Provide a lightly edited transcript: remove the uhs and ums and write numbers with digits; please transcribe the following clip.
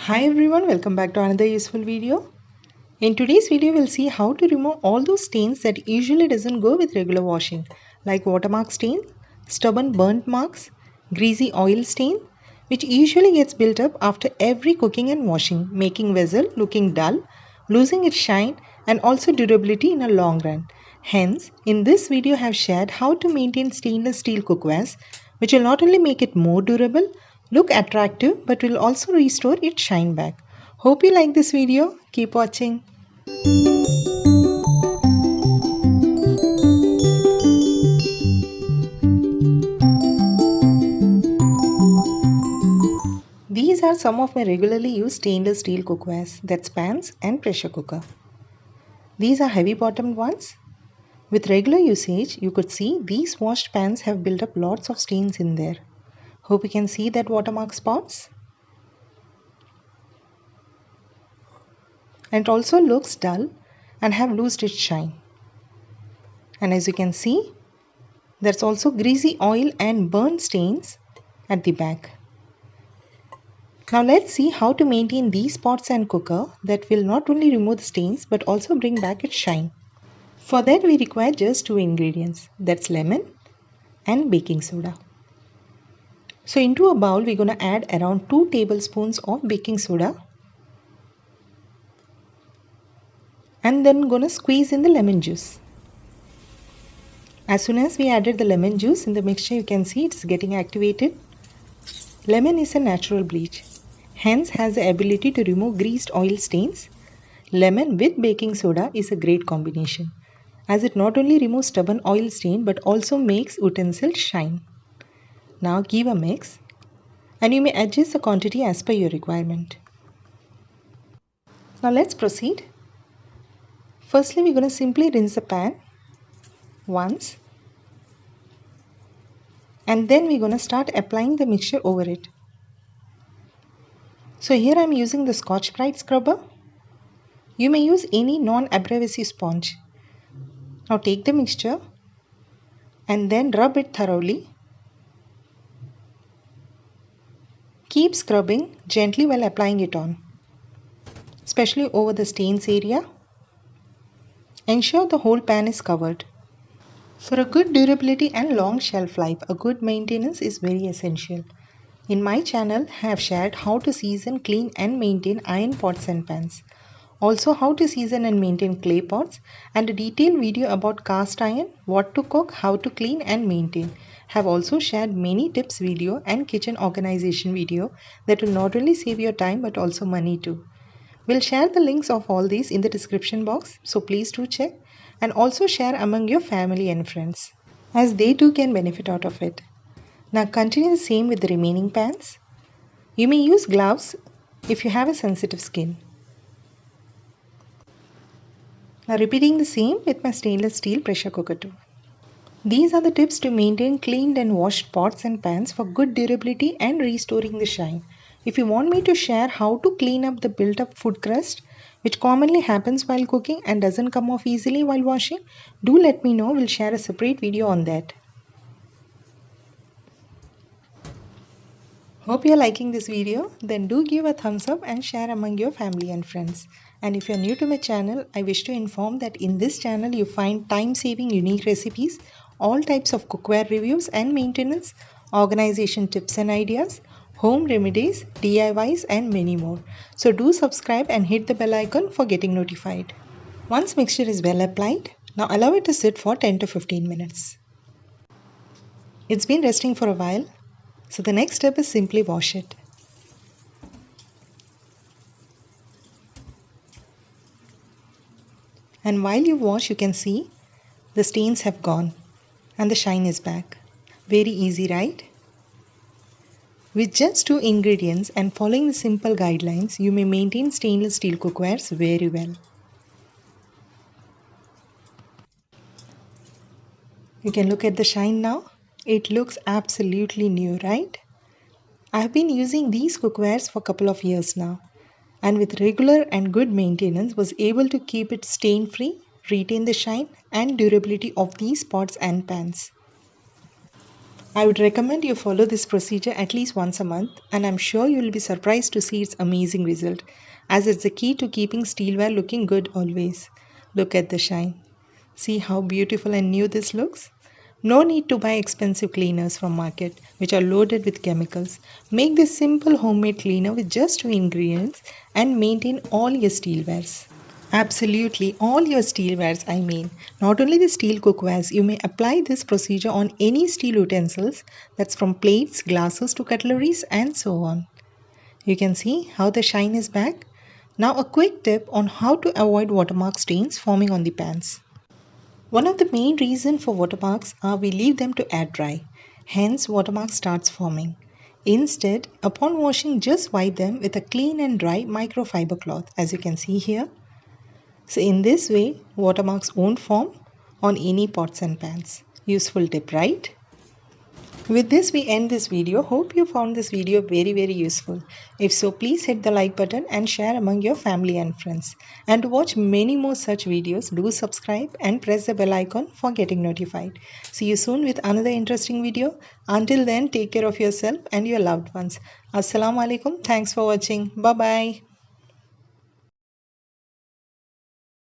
Hi everyone, welcome back to another useful video. In today's video, we'll see how to remove all those stains that usually doesn't go with regular washing, like watermark stain, stubborn burnt marks, greasy oil stain, which usually gets built up after every cooking and washing, making vessel looking dull, losing its shine and also durability in a long run. Hence, in this video I have shared how to maintain stainless steel cookwares, which will not only make it more durable, look attractive, but will also restore its shine back. Hope you like this video. Keep watching. These are some of my regularly used stainless steel cookwares, that's pans and pressure cooker. These are heavy bottomed ones. With regular usage, you could see these washed pans have built up lots of stains in there. Hope you can see that watermark spots. And it also looks dull and have lost its shine. And as you can see, there's also greasy oil and burn stains at the back. Now let's see how to maintain these pots and cooker that will not only remove the stains but also bring back its shine. For that we require just two ingredients, that's lemon and baking soda. So into a bowl we're going to add around 2 tablespoons of baking soda and then going to squeeze in the lemon juice. As soon as we added the lemon juice in the mixture, you can see it's getting activated. Lemon is a natural bleach, hence has the ability to remove greased oil stains. Lemon with baking soda is a great combination, as it not only removes stubborn oil stain but also makes utensils shine. Now give a mix and you may adjust the quantity as per your requirement. Now let's proceed. Firstly, we're going to simply rinse the pan once and then we're going to start applying the mixture over it. So here I'm using the Scotch-Brite scrubber. You may use any non-abrasive sponge. Now take the mixture and then rub it thoroughly. Keep scrubbing gently while applying it on, especially over the stains area. Ensure the whole pan is covered. For a good durability and long shelf life, a good maintenance is very essential. In my channel, I have shared how to season, clean and maintain iron pots and pans. Also how to season and maintain clay pots and a detailed video about cast iron, what to cook, how to clean and maintain. Have also shared many tips video and kitchen organization video that will not only save your time but also money too. We'll share the links of all these in the description box, so please do check and also share among your family and friends, as they too can benefit out of it. Now continue the same with the remaining pans. You may use gloves if you have a sensitive skin. Now repeating the same with my stainless steel pressure cooker too. These are the tips to maintain cleaned and washed pots and pans for good durability and restoring the shine. If you want me to share how to clean up the built up food crust, which commonly happens while cooking and doesn't come off easily while washing, do let me know. We'll share a separate video on that. Hope you're liking this video. Then do give a thumbs up and share among your family and friends. And if you're new to my channel, I wish to inform that in this channel you find time-saving unique recipes, all types of cookware reviews and maintenance, organization tips and ideas, home remedies, DIYs and many more. So do subscribe and hit the bell icon for getting notified. Once mixture is well applied, now allow it to sit for 10 to 15 minutes. It's been resting for a while, so the next step is simply wash it. And while you wash, you can see the stains have gone and the shine is back. Very easy, right? With just 2 ingredients and following the simple guidelines, you may maintain stainless steel cookwares very well. You can look at the shine now. It looks absolutely new, right? I have been using these cookwares for a couple of years now, and with regular and good maintenance was able to keep it stain free, retain the shine and durability of these pots and pans. I would recommend you follow this procedure at least once a month, and I'm sure you will be surprised to see its amazing result, as it's the key to keeping steelware looking good always. Look at the shine. See how beautiful and new this looks? No need to buy expensive cleaners from market which are loaded with chemicals. Make this simple homemade cleaner with just 2 ingredients and maintain all your steelwares. Absolutely, all your steelwares, I mean. Not only the steel cookwares, you may apply this procedure on any steel utensils, that's from plates, glasses to cutleries, and so on. You can see how the shine is back. Now, a quick tip on how to avoid watermark stains forming on the pans. One of the main reasons for watermarks are we leave them to air dry. Hence, watermark starts forming. Instead, upon washing, just wipe them with a clean and dry microfiber cloth, as you can see here. So in this way, watermarks won't form on any pots and pans. Useful tip, right? With this, we end this video. Hope you found this video very useful. If so, please hit the like button and share among your family and friends. And to watch many more such videos, do subscribe and press the bell icon for getting notified. See you soon with another interesting video. Until then, take care of yourself and your loved ones. Assalamu alaikum. Thanks for watching. Bye bye.